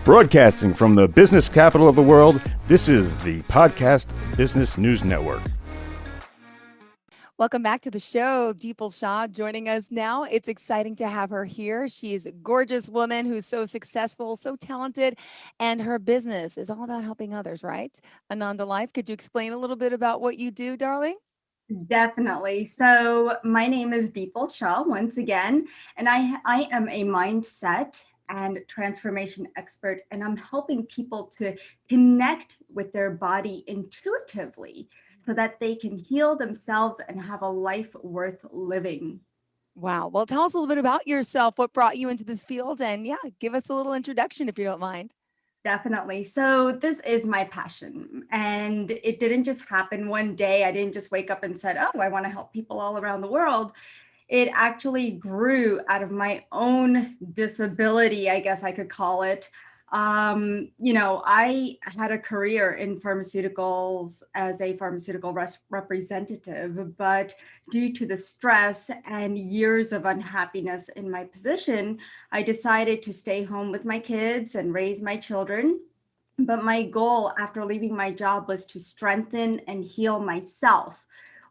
Broadcasting from the business capital of the world, this is the Podcast Business News Network. Welcome back to the show. Dipal Shah joining us now. It's exciting to have her here. She's a gorgeous woman who's so successful, so talented, and her business is all about helping others, right? Ananda Life, could you explain a little bit about what you do, darling? Definitely. So my name is Dipal Shah once again, and I am a mindset and transformation expert, and I'm helping people to connect with their body intuitively so that they can heal themselves and have a life worth living. Wow. Well, tell us a little bit about yourself. What brought you into this field? And yeah, give us a little introduction if you don't mind. Definitely. So this is my passion, and it didn't just happen one day. I didn't just wake up and said, "Oh, I want to help people all around the world." It actually grew out of my own disability, I guess I could call it. I had a career in pharmaceuticals as a pharmaceutical representative, but due to the stress and years of unhappiness in my position, I decided to stay home with my kids and raise my children. But my goal after leaving my job was to strengthen and heal myself,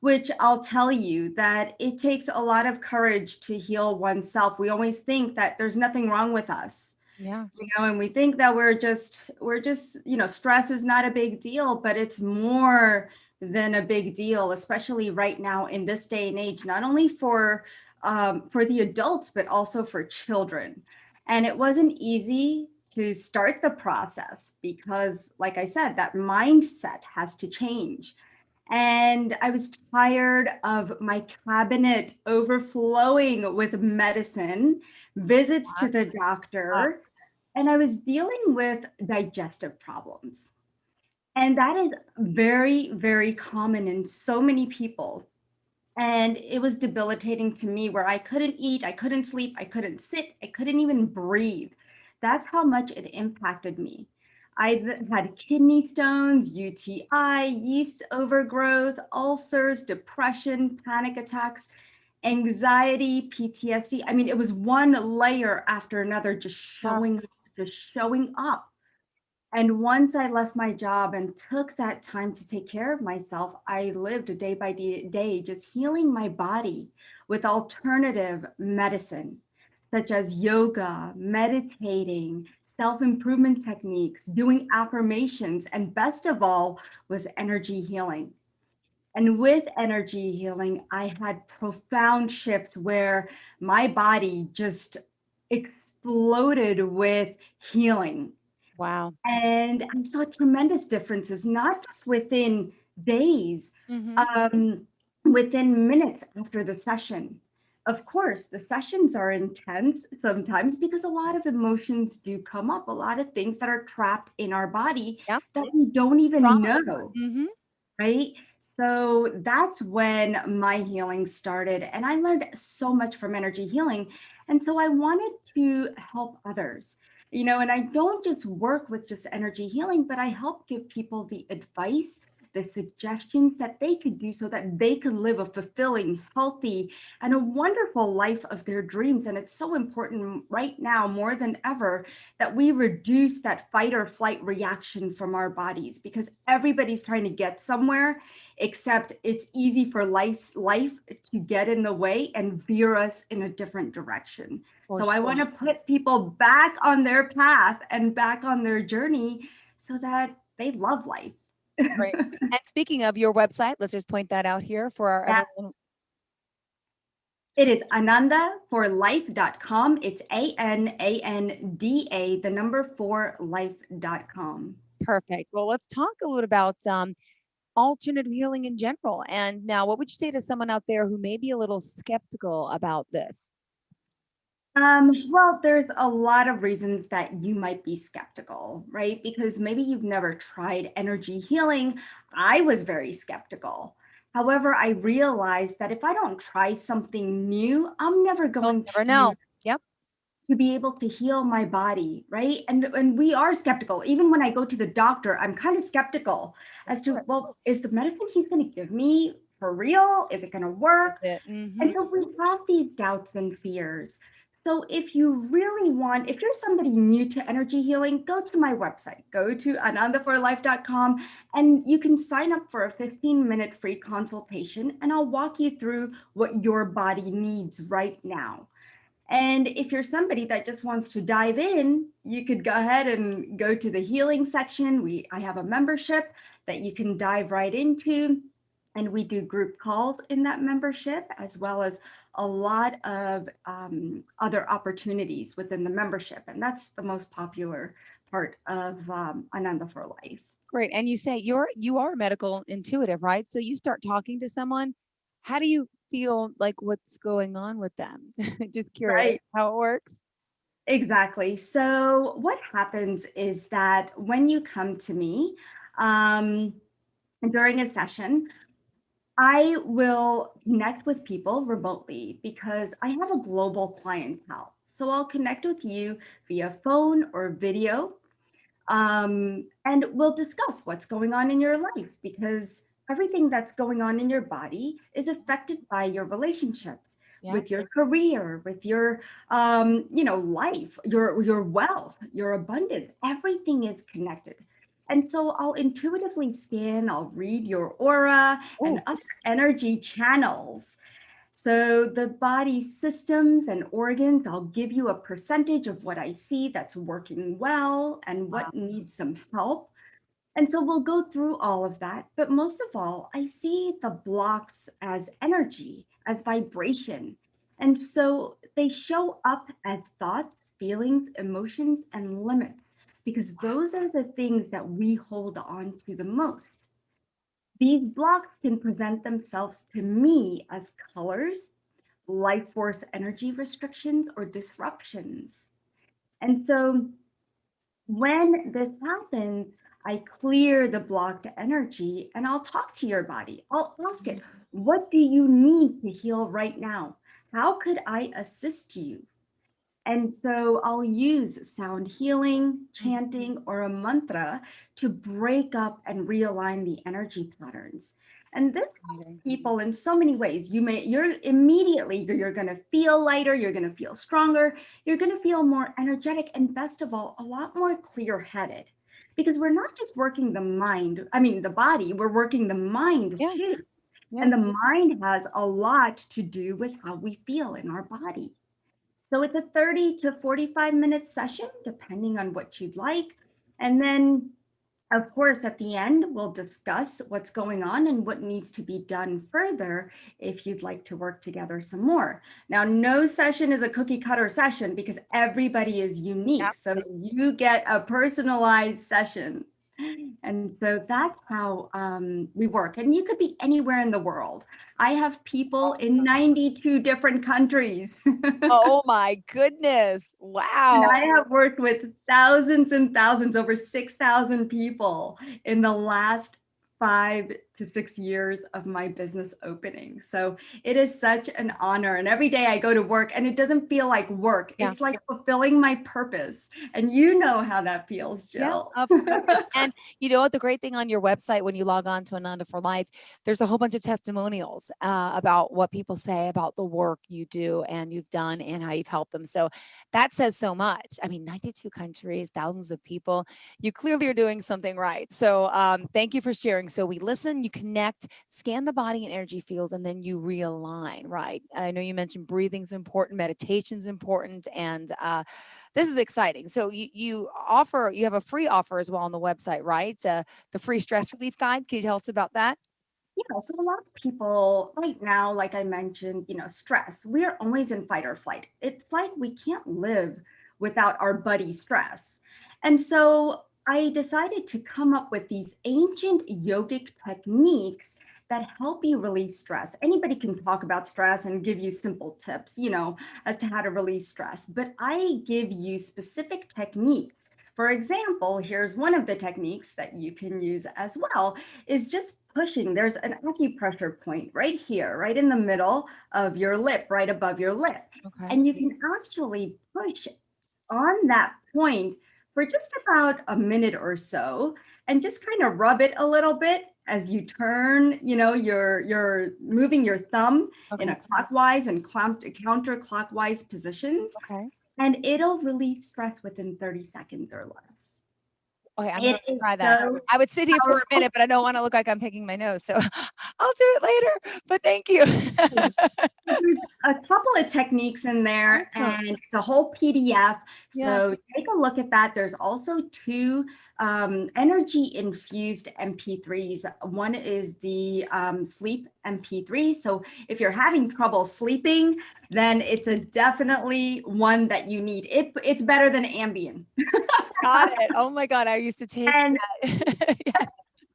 which I'll tell you that it takes a lot of courage to heal oneself. We always think that there's nothing wrong with us. Yeah. And we think that we're just, stress is not a big deal, but it's more than a big deal, especially right now in this day and age, not only for the adults, but also for children. And it wasn't easy to start the process because, like I said, that mindset has to change. And I was tired of my cabinet overflowing with medicine, visits to the doctor, and I was dealing with digestive problems. And that is very, very common in so many people. And it was debilitating to me where I couldn't eat, I couldn't sleep, I couldn't sit, I couldn't even breathe. That's how much it impacted me. I've had kidney stones, UTI, yeast overgrowth, ulcers, depression, panic attacks, anxiety, PTSD. I mean, it was one layer after another just showing up. And once I left my job and took that time to take care of myself, I lived day by day, just healing my body with alternative medicine, such as yoga, meditating, self improvement techniques, doing affirmations, and best of all, was energy healing. And with energy healing, I had profound shifts where my body just exploded with healing. Wow. And I saw tremendous differences, not just within days, Mm-hmm. within minutes after the session. Of course, the sessions are intense sometimes because a lot of emotions do come up, a lot of things that are trapped in our body Yep. that we don't even Traumas. know, Mm-hmm. right? So that's when my healing started. And I learned so much from energy healing. And so I wanted to help others, and I don't just work with just energy healing, but I help give people the advice, the suggestions that they could do so that they could live a fulfilling, healthy, and a wonderful life of their dreams. And it's so important right now more than ever that we reduce that fight or flight reaction from our bodies because everybody's trying to get somewhere, except it's easy for life to get in the way and veer us in a different direction. So I want to put people back on their path and back on their journey so that they love life. Great. And speaking of your website, let's just point that out here for our everyone. It is anandaforlife.com. It's ANANDA, the number 4life.com. Perfect. Well, let's talk a little about alternative healing in general. And now, what would you say to someone out there who may be a little skeptical about this? Well, there's a lot of reasons that you might be skeptical, right? Because maybe you've never tried energy healing. I was very skeptical. However, I realized that if I don't try something new, I'm never going Never know. Yep. to be able to heal my body, right? And we are skeptical. Even when I go to the doctor, I'm kind of skeptical as to, well, is the medicine he's going to give me for real? Is it going to work? Mm-hmm. And so we have these doubts and fears. So if you really want, if you're somebody new to energy healing, go to my website, go to anandaforlife.com, and you can sign up for a 15-minute free consultation, and I'll walk you through what your body needs right now. And if you're somebody that just wants to dive in, you could go ahead and go to the healing section. I have a membership that you can dive right into. And we do group calls in that membership, as well as a lot of other opportunities within the membership. And that's the most popular part of Ananda for Life. Great. And you say you are a medical intuitive, right? So you start talking to someone. How do you feel like what's going on with them? Just curious Right. how it works. Exactly. So what happens is that when you come to me um, during a session, I will connect with people remotely because I have a global clientele. So I'll connect with you via phone or video, and we'll discuss what's going on in your life, because everything that's going on in your body is affected by your relationships Yeah. with your career, with your life, your wealth, your abundance. Everything is connected. And so I'll intuitively scan, I'll read your aura and Oh, other energy channels. So the body systems and organs, I'll give you a percentage of what I see that's working well and wow. what needs some help. And so we'll go through all of that. But most of all, I see the blocks as energy, as vibration. And so they show up as thoughts, feelings, emotions, and limits, because those are the things that we hold on to the most. These blocks can present themselves to me as colors, life force energy restrictions, or disruptions. And so when this happens, I clear the blocked energy and I'll talk to your body. I'll ask it, what do you need to heal right now? How could I assist you? And so I'll use sound healing, Mhm. chanting, or a mantra to break up and realign the energy patterns. And this helps Fascinating. people in so many ways. You're going to feel lighter, you're going to feel stronger, you're going to feel more energetic, and best of all, a lot more clear-headed. Because we're not just working the body, we're working the mind Yeah. too. Yeah. And the mind has a lot to do with how we feel in our body. So it's a 30 to 45-minute session, depending on what you'd like. And then, of course, at the end, we'll discuss what's going on and what needs to be done further if you'd like to work together some more. Now, no session is a cookie cutter session because everybody is unique. So you get a personalized session. And so that's how we work. And you could be anywhere in the world. I have people in 92 different countries. Oh my goodness. And Wow. I have worked with thousands and thousands, over 6,000 people in the last 5 to 6 years of my business opening. So it is such an honor. And every day I go to work and it doesn't feel like work. Yeah. It's like fulfilling my purpose. And you know how that feels, Yeah, Jill. of course. And you know what? The great thing on your website when you log on to Ananda for Life, there's a whole bunch of testimonials about what people say about the work you do and you've done and how you've helped them. So that says so much. I mean, 92 countries, thousands of people. You clearly are doing something right. So thank you for sharing. So we listen, you connect, scan the body and energy fields, and then you realign, right? I know you mentioned breathing's important, meditation's important, and this is exciting. So you have a free offer as well on the website, right? The free stress relief guide. Can you tell us about that? Yeah, so a lot of people right now, like I mentioned, stress, we're always in fight or flight. It's like we can't live without our buddy stress. And so I decided to come up with these ancient yogic techniques that help you release stress. Anybody can talk about stress and give you simple tips, as to how to release stress, but I give you specific techniques. For example, here's one of the techniques that you can use as well, is just pushing. There's an acupressure point right here, right in the middle of your lip, right above your lip. Okay. And you can actually push on that point for just about a minute or so and just kind of rub it a little bit. as you turn, you're moving your thumb in Okay. a clockwise and counterclockwise positions, Okay. and it'll release stress within 30 seconds or less. Okay, I'm gonna It is try that. so I would sit here for a powerful. minute, but I don't wanna look like I'm picking my nose, so I'll do it later, but thank you. There's a couple of techniques in there, Awesome. and it's a whole PDF. Yeah. So take a look at that. There's also two energy infused MP3s. One is the sleep MP3. So if you're having trouble sleeping, then it's a definitely one that you need. It's better than Ambien. Got it. Oh my god, I used to take And that. Yes.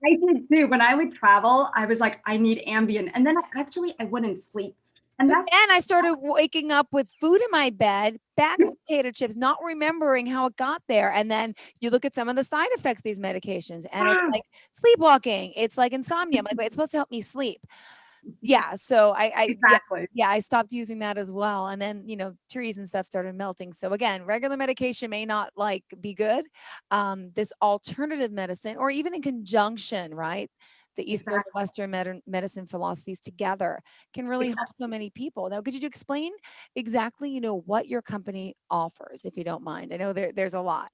I did too. When I would travel, I was like, I need Ambien. And then I wouldn't sleep. And But that's then I started waking up with food in my bed, bags of potato chips, not remembering how it got there, and then you look at some of the side effects of these medications, and it's wow. like sleepwalking, it's like insomnia. I'm like, "Wait, it's supposed to help me sleep." Yeah, so yeah, Exactly. yeah, I stopped using that as well, and then, trees and stuff started melting. So again, regular medication may not, like, be good. This alternative medicine or even in conjunction, right? The Eastern and Exactly. Western medicine philosophies together can really help so many people. Now, could you explain exactly, what your company offers, if you don't mind? I know there's a lot.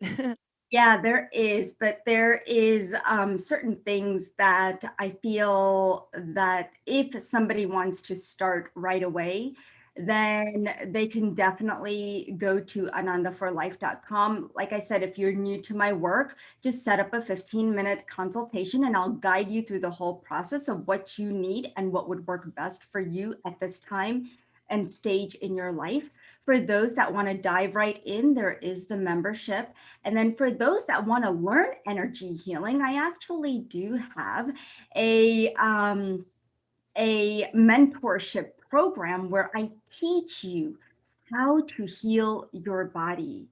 Yeah, there is, but there is certain things that I feel that if somebody wants to start right away, then they can definitely go to anandaforlife.com. Like I said, if you're new to my work, just set up a 15-minute consultation and I'll guide you through the whole process of what you need and what would work best for you at this time and stage in your life. For those that want to dive right in, there is the membership. And then for those that want to learn energy healing, I actually do have a a mentorship program where I teach you how to heal your body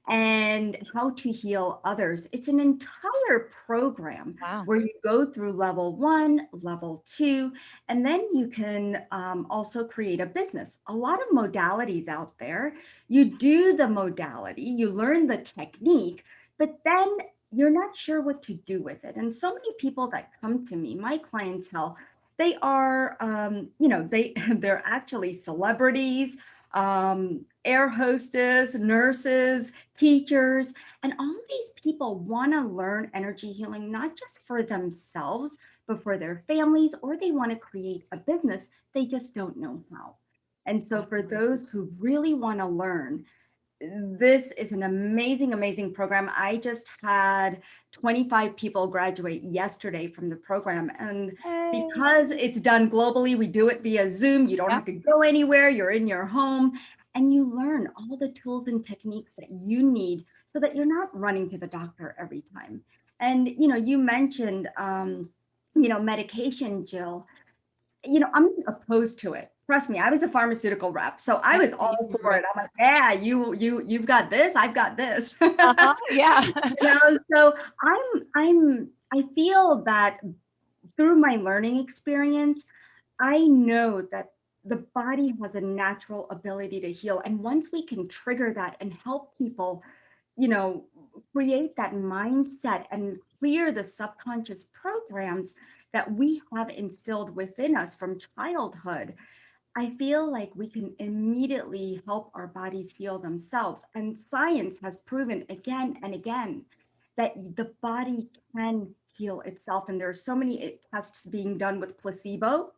and how to heal others. It's an entire program Wow. where you go through level 1, level 2, and then you can also create a business. A lot of modalities out there. You do the modality, you learn the technique, but then you're not sure what to do with it. And so many people that come to me, my clientele, they are they're actually celebrities, air hostess, nurses, teachers, and all these people want to learn energy healing not just for themselves but for their families, or they want to create a business, they just don't know how. And so for those who really want to learn, this is an amazing, amazing program. I just had 25 people graduate yesterday from the program. And Hey. because it's done globally, we do it via Zoom. You don't Yeah. have to go anywhere, you're in your home, and you learn all the tools and techniques that you need so that you're not running to the doctor every time. And you mentioned medication, Jill. I'm opposed to it. Trust me, I was a pharmaceutical rep, so I Yeah, was all for right. it. I'm like, yeah, you've got this, I've got this. Uh-huh, yeah. So I feel that through my learning experience, I know that the body has a natural ability to heal. And once we can trigger that and help people, you know, create that mindset and clear the subconscious programs that we have instilled within us from childhood, I feel like we can immediately help our bodies heal themselves. And science has proven again and again that the body can heal itself. And there are so many tests being done with placebo,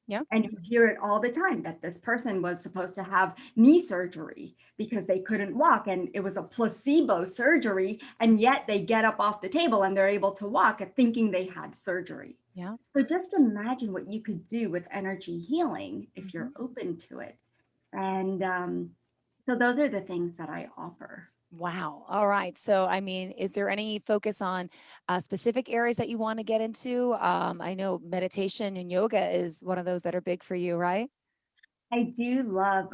Yeah. and you hear it all the time that this person was supposed to have knee surgery because they couldn't walk and it was a placebo surgery. And yet they get up off the table and they're able to walk thinking they had surgery. Yeah. So just imagine what you could do with energy healing if you're Mhm. open to it. And so those are the things that I offer. Wow. All right. So, I mean, is there any focus on specific areas that you want to get into? I know meditation and yoga is one of those that are big for you, right? I do love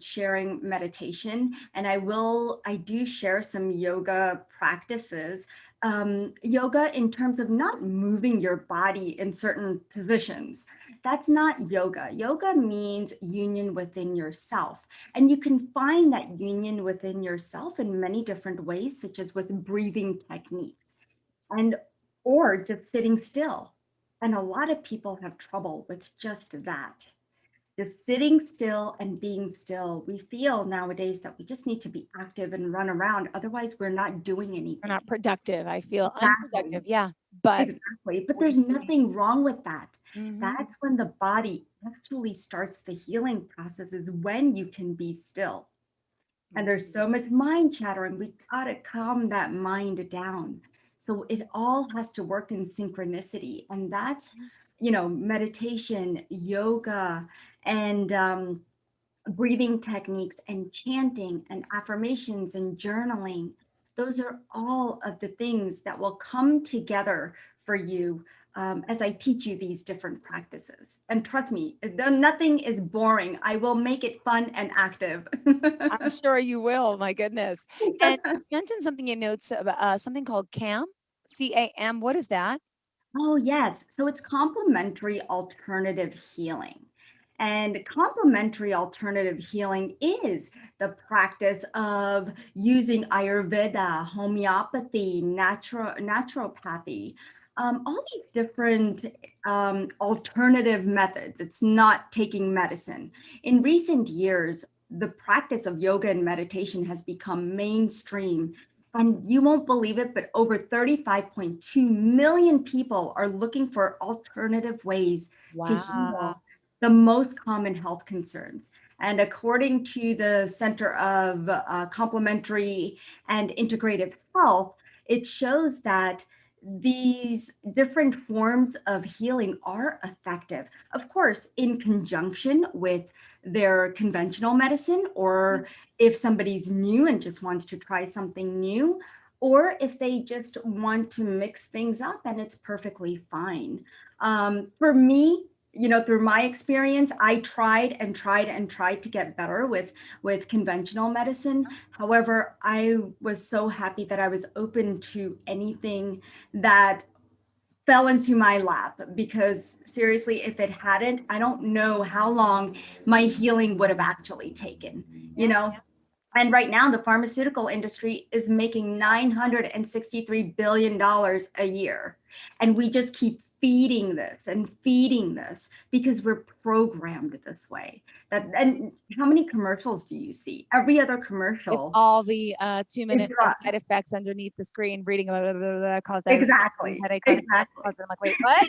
sharing meditation, and I do share some yoga practices. Yoga, in terms of not moving your body in certain positions, that's not yoga. Yoga means union within yourself. And you can find that union within yourself in many different ways, such as with breathing techniques and or just sitting still. And a lot of people have trouble with just that. Just sitting still and being still. We feel nowadays that we just need to be active and run around. Otherwise, we're not doing We're not anything. productive. I feel Exactly. unproductive. Yeah. But Exactly. But we there's nothing wrong with that. hmm That's when the body actually starts the healing process, is when you can be still. And there's so much mind chattering. We got to calm that mind down. So it all has to work in synchronicity. And that's, meditation, yoga, and breathing techniques and chanting and affirmations and journaling. Those are all of the things that will come together for you as I teach you these different practices. And trust me, nothing is boring. I will make it fun and active. I'm sure you will. My goodness. And you mentioned something in notes about something called CAM, CAM. What is that? Oh, yes. So it's complementary alternative healing. And complementary alternative healing is the practice of using Ayurveda, homeopathy, naturopathy, all these different alternative methods. It's not taking medicine. In recent years, the practice of yoga and meditation has become mainstream, and you won't believe it, but over 35.2 million people are looking for alternative ways to Wow. heal the most common health concerns. And according to the Center of Complementary and Integrative Health, it shows that these different forms of healing are effective, of course, in conjunction with their conventional medicine, or if somebody's new and just wants to try something new, or if they just want to mix things up, and it's perfectly fine. For me, through my experience, I tried and tried and tried to get better with conventional medicine. However, I was so happy that I was open to anything that fell into my lap, because seriously, if it hadn't, I don't know how long my healing would have actually taken, you Yeah. know? And right now, the pharmaceutical industry is making $963 billion a year. And we just keep feeding this because we're programmed this way. And how many commercials do you see? Every other It's commercial all the is 2 minute side drugs. effects underneath the screen, reading about blah, blah, blah, cause diabetes, Exactly. headache, cause Exactly. cause. I'm like, wait, what?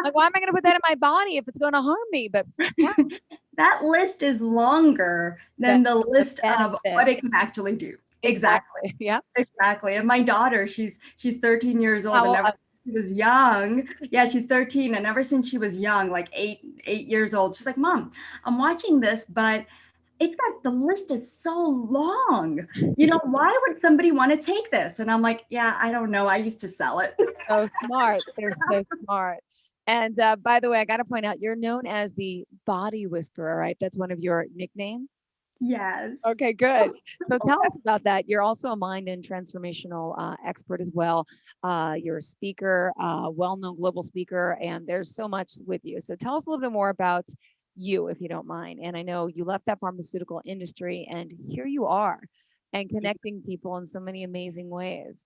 Like, why am I going to put that in my body if it's going to harm me? But yeah, That list is longer that than the the list of benefit. what it can actually do. Exactly. Exactly. Yeah. Exactly. And my daughter, she's 13 years old, How and old? ever since she was young, yeah, she's 13, and ever since she was young, like 8 years old, she's like, "Mom, I'm watching this, but it's got the list is so long. Why would somebody want to take this?" And I'm like, "Yeah, I don't know. I used to sell it." So smart. They're so smart. And by the way, I got to point out, you're known as the body whisperer, right? That's one of your nicknames. Yes. Okay, good. So tell us about that. You're also a mind and transformational expert as well. You're a speaker, well-known global speaker, and there's so much with you. So tell us a little bit more about you, if you don't mind. And I know you left that pharmaceutical industry, and here you are, and connecting people in so many amazing ways.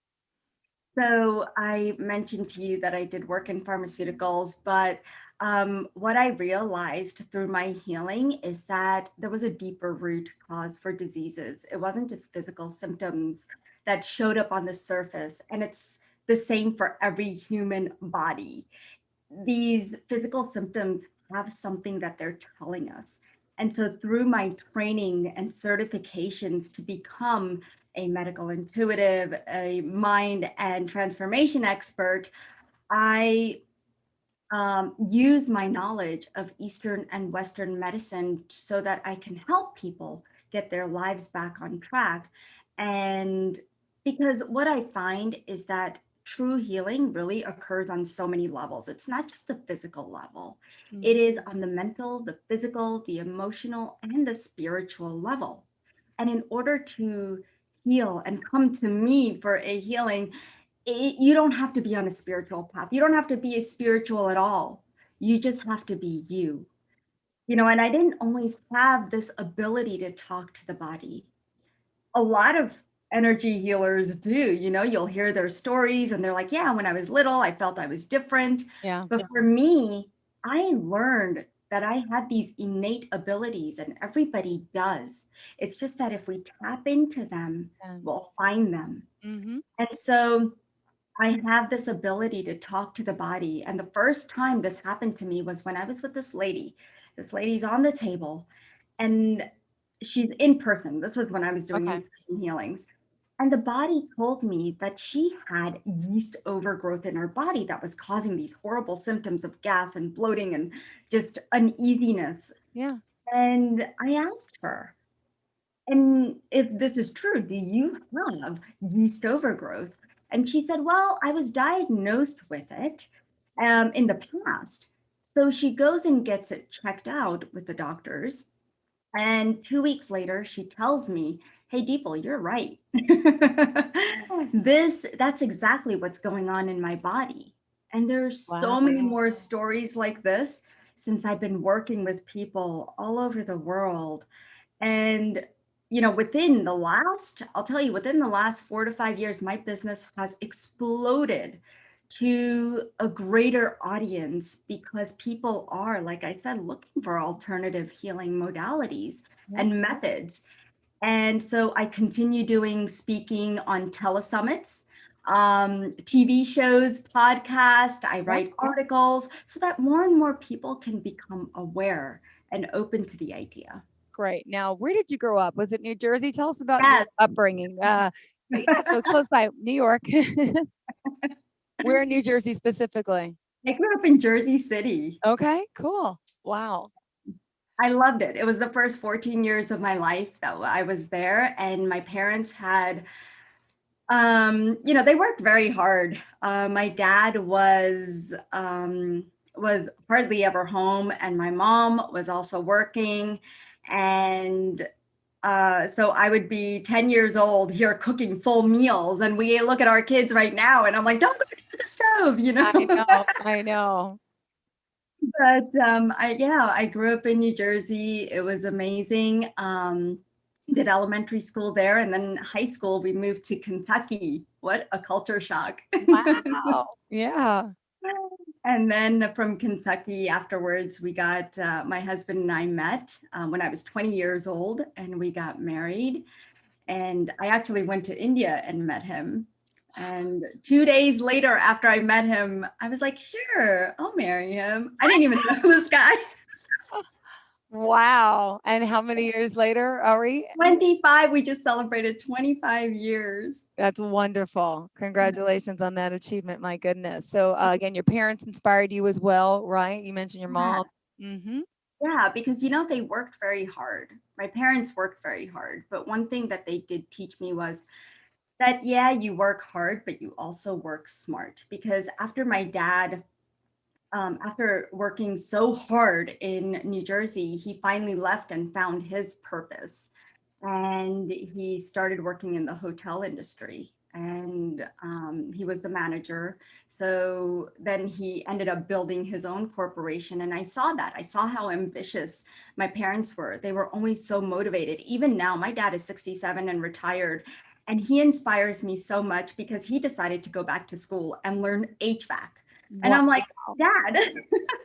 So I mentioned to you that I did work in pharmaceuticals, but what I realized through my healing is that there was a deeper root cause for diseases. It wasn't just physical symptoms that showed up on the surface, and it's the same for every human body. These physical symptoms have something that they're telling us. And so, through my training and certifications to become a medical intuitive, a mind and transformation expert, I use my knowledge of Eastern and Western medicine so that I can help people get their lives back on track. And because what I find is that true healing really occurs on so many levels. It's not just the physical level, it Mhm. is on the mental, the physical, the emotional, and the spiritual level. And in order to heal and come to me for a healing, you don't have to be on a spiritual path. You don't have to be a spiritual at all. You just have to be you. And I didn't always have this ability to talk to the body. A lot of energy healers do. You'll hear their stories and they're like, yeah, when I was little, I felt I was different. Yeah. But for me, I learned that I had these innate abilities, and everybody does. It's just that if we tap into them, we'll find them. Mm-hmm. And so I have this ability to talk to the body. And the first time this happened to me was when I was with this lady. This lady's on the table and she's in person. This was when I was doing Okay. in-person healings. And the body told me that she had yeast overgrowth in her body that was causing these horrible symptoms of gas and bloating and just uneasiness. Yeah. And I asked her, and if this is true, do you have yeast overgrowth? And she said, well, I was diagnosed with it in the past. So she goes and gets it checked out with the doctors. And 2 weeks later, she tells me, hey, Deepal, you're right. That's exactly what's going on in my body. And there's so Wow. many more stories like this since I've been working with people all over the world. And, I'll tell you, within the last 4 to 5 years, my business has exploded to a greater audience because people are, like I said, looking for alternative healing modalities Yeah. and methods. And so I continue doing speaking on telesummits, TV shows, podcasts. I write articles so that more and more people can become aware and open to the idea. Great. Now, where did you grow up? Was it New Jersey? Tell us about your Yes. upbringing. Yeah, so close by New York. Where in New Jersey specifically? I grew up in Jersey City. Okay, cool. Wow. I loved it. It was the first 14 years of my life that I was there, and my parents had, they worked very hard. My dad was hardly ever home, and my mom was also working, and so I would be 10 years old here cooking full meals, and we look at our kids right now, and I'm like, don't go to the stove. I know. But I grew up in New Jersey. It was amazing. Did elementary school there, and then high school we moved to Kentucky. What a culture shock! Wow. Yeah. And then from Kentucky afterwards, we got my husband and I met when I was 20 years old, and we got married. And I actually went to India and met him. And 2 days later, after I met him, I was like, sure, I'll marry him. I didn't even know this guy. Wow. And how many years later are we? 25. We just celebrated 25 years. That's wonderful. Congratulations on that achievement. My goodness. So again, your parents inspired you as well, right? You mentioned your mom. Mm-hmm. Yeah, because they worked very hard. My parents worked very hard. But one thing that they did teach me was that, yeah, you work hard, but you also work smart. Because after my dad, after working so hard in New Jersey, he finally left and found his purpose. And he started working in the hotel industry, and he was the manager. So then he ended up building his own corporation. And I saw that. I saw how ambitious my parents were. They were always so motivated. Even now, my dad is 67 and retired. And he inspires me so much because he decided to go back to school and learn HVAC. And I'm like, Dad.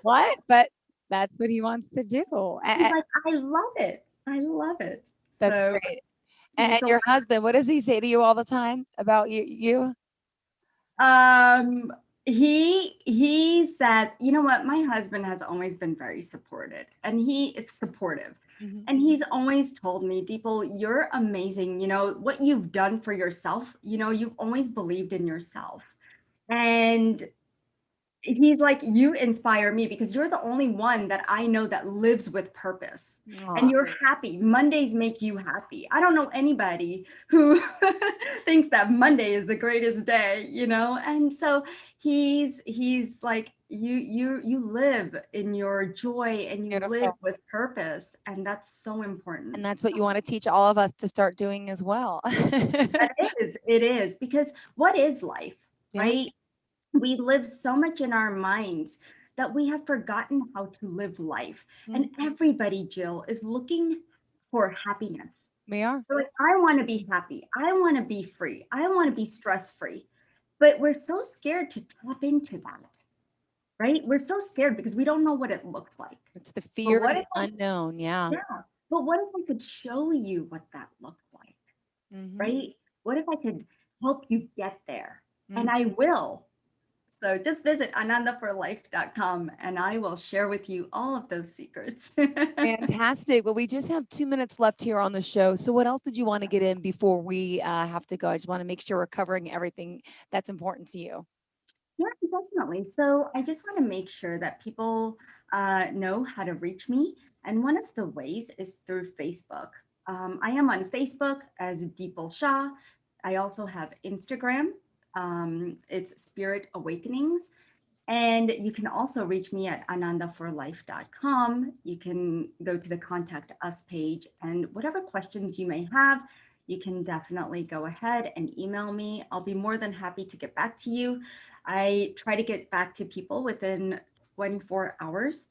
What? But that's what he wants to do. He's like, I love it. I love it. That's great. And your husband, what does he say to you all the time about you? He says, you know what, my husband has always been very supportive, and he is supportive. Mm-hmm. And he's always told me, Deepal, you're amazing. What you've done for yourself, you've always believed in yourself. And he's like, you inspire me because you're the only one that I know that lives with purpose. Aww. And you're happy. Mondays make you happy. I don't know anybody who thinks that Monday is the greatest day, And so he's like, you live in your joy, and you Beautiful. Live with purpose, and that's so important. And that's what you want to teach all of us to start doing as well. It is because what is life, right? We live so much in our minds that we have forgotten how to live life. Mm-hmm. And everybody, Jill, is looking for happiness. We are. We're like, I want to be happy. I want to be free. I want to be stress-free. But we're so scared to tap into that, right? We're so scared because we don't know what it looks like. It's the fear of what the if unknown. Yeah. Yeah. But what if I could show you what that looks like, Mhm. right? What if I could help you get there? And Mhm. I will. So just visit anandaforlife.com and I will share with you all of those secrets. Fantastic. Well, we just have 2 minutes left here on the show. So, what else did you want to get in before we have to go? I just want to make sure we're covering everything that's important to you. Yeah, definitely. So I just want to make sure that people know how to reach me. And one of the ways is through Facebook. I am on Facebook as Dipal Shah. I also have Instagram. It's Spirit Awakenings. And you can also reach me at anandaforlife.com. You can go to the Contact Us page, and whatever questions you may have, you can definitely go ahead and email me. I'll be more than happy to get back to you. I try to get back to people within 24 hours.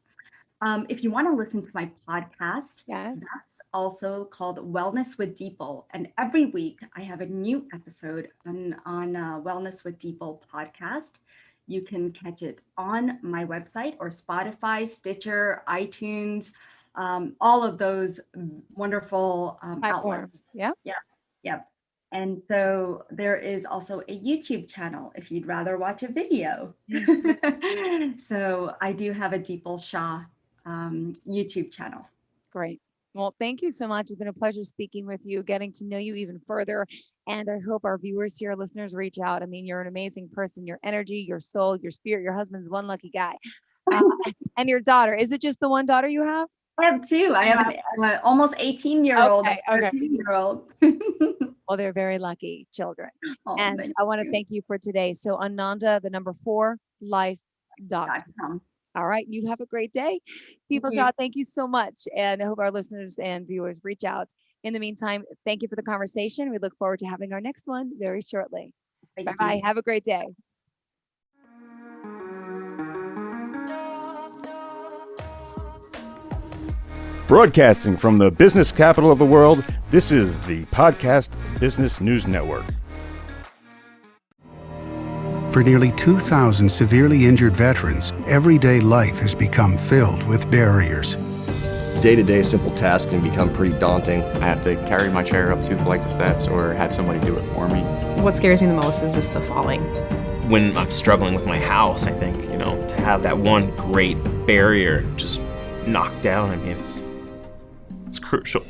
If you want to listen to my podcast, Yes. that's also called Wellness with Dipal. And every week I have a new episode on Wellness with Dipal podcast. You can catch it on my website or Spotify, Stitcher, iTunes, all of those wonderful outlets. Yeah. Yeah. And so there is also a YouTube channel if you'd rather watch a video. So I do have a Dipal Shah YouTube channel. Great. Well, thank you so much. It's been a pleasure speaking with you, getting to know you even further. And I hope our viewers here, listeners, reach out. I mean, you're an amazing person. Your energy, your soul, your spirit, your husband's one lucky guy. And your daughter. Is it just the one daughter you have? I have two. I have an almost 18-year-old, Okay, okay. 13-year-old. Well, they're very lucky children. Oh, And thank I want to you. thank you for today. So Ananda, the number 4, life.com. .com. All right. You have a great day. Dipal you. Shah, thank you so much. And I hope our listeners and viewers reach out. In the meantime, thank you for the conversation. We look forward to having our next one very shortly. Thank you. Bye-bye. Have a great day. Broadcasting from the business capital of the world, this is the Podcast Business News Network. For nearly 2,000 severely injured veterans, everyday life has become filled with barriers. Day-to-day simple tasks can become pretty daunting. I have to carry my chair up 2 flights of steps or have somebody do it for me. What scares me the most is just the falling. When I'm struggling with my house, I think, to have that one great barrier just knocked down, it's crucial.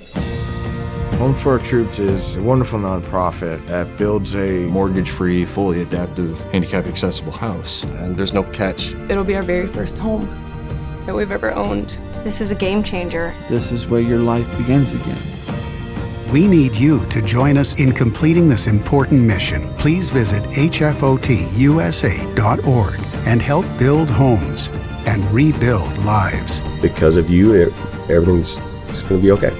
Home for Our Troops is a wonderful nonprofit that builds a Mortgage-free, fully adaptive, handicap-accessible house. And there's no catch. It'll be our very first home that we've ever owned. This is a game changer. This is where your life begins again. We need you to join us in completing this important mission. Please visit hfotusa.org and help build homes and rebuild lives. Because of you, everything's going to be okay.